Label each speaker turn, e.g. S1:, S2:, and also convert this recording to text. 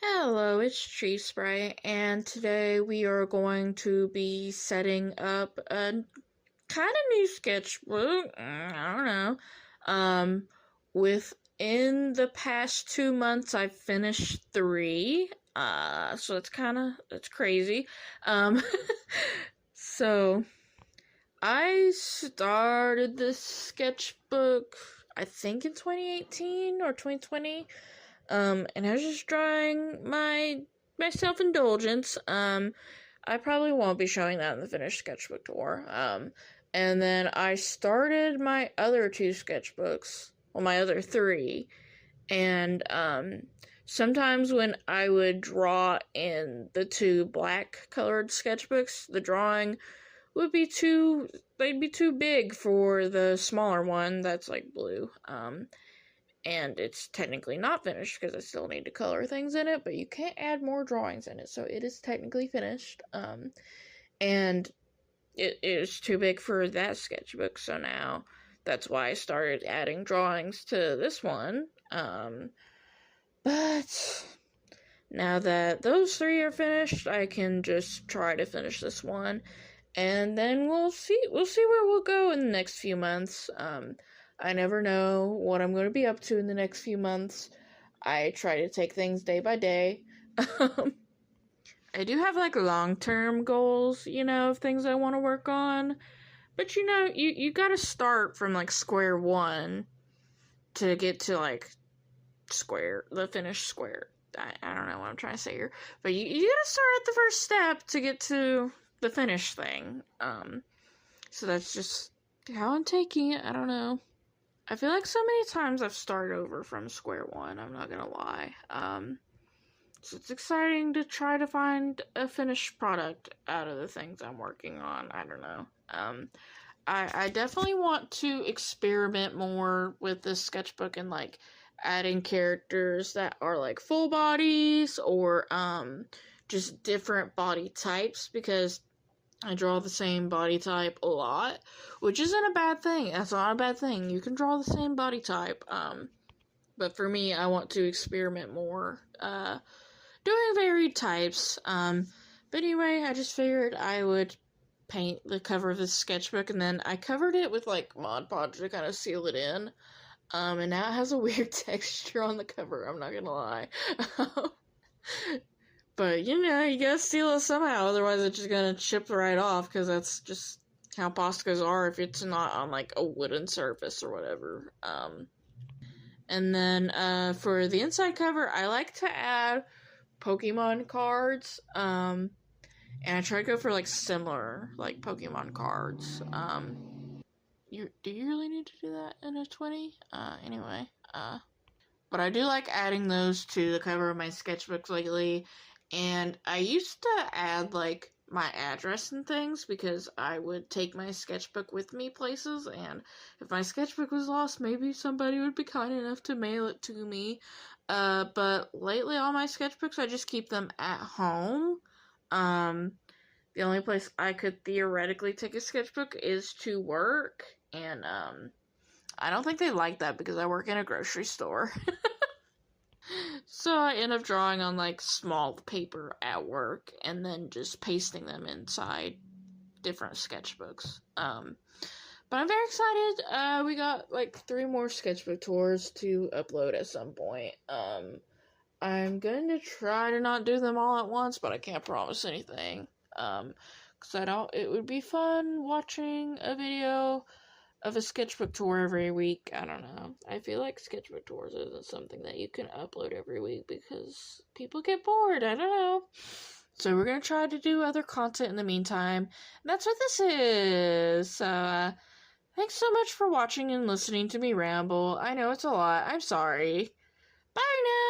S1: Hello, it's Tree Sprite, and today we are going to be setting up a kind of new sketchbook. I don't know. Within the past 2 months, I've finished three. So it's crazy. Um, so I started this sketchbook, I think in 2018 or 2020. And I was just drawing my self-indulgence. I probably won't be showing that in the finished sketchbook tour. And then I started my other two sketchbooks, well, my other three, and, sometimes when I would draw in the two black colored sketchbooks, the drawing would be they'd be too big for the smaller one that's like blue. And it's technically not finished because I still need to color things in it, but you can't add more drawings in it, so it is technically finished. And it is too big for that sketchbook, so now that's why I started adding drawings to this one. But now that those three are finished, I can just try to finish this one, and then we'll see where we'll go in the next few months. I never know what I'm going to be up to in the next few months. I try to take things day by day. I do have like long-term goals, of things I want to work on. But you got to start from like square one to get to like the finished square. I don't know what I'm trying to say here. But you got to start at the first step to get to the finished thing. So that's just how I'm taking it. I don't know. I feel like so many times I've started over from square one, I'm not gonna lie. So it's exciting to try to find a finished product out of the things I'm working on. I don't know. I definitely want to experiment more with this sketchbook and, like, adding characters that are, like, full bodies or, just different body types, because I draw the same body type a lot, which isn't a bad thing. That's not a bad thing. You can draw the same body type. But for me, I want to experiment more, doing varied types. But anyway, I just figured I would paint the cover of this sketchbook, and then I covered it with, like, Mod Podge to kind of seal it in. And now it has a weird texture on the cover, I'm not gonna lie. But, you gotta seal it somehow, otherwise it's just gonna chip right off, because that's just how Poscas are if it's not on, like, a wooden surface or whatever. And then, for the inside cover, I like to add Pokemon cards, and I try to go for, like, similar, like, Pokemon cards. Do you really need to do that in a 20? Anyway, but I do like adding those to the cover of my sketchbooks lately. And I used to add, like, my address and things, because I would take my sketchbook with me places, and if my sketchbook was lost, maybe somebody would be kind enough to mail it to me. But lately, all my sketchbooks, I just keep them at home. The only place I could theoretically take a sketchbook is to work, and, I don't think they like that, because I work in a grocery store. So I end up drawing on, like, small paper at work and then just pasting them inside different sketchbooks. But I'm very excited. We got, like, 3 more sketchbook tours to upload at some point. I'm going to try to not do them all at once, but I can't promise anything. Because it would be fun watching a video of a sketchbook tour every week. I don't know. I feel like sketchbook tours isn't something that you can upload every week because people get bored. I don't know. So we're going to try to do other content in the meantime. And that's what this is. So, thanks so much for watching and listening to me ramble. I know it's a lot. I'm sorry. Bye now.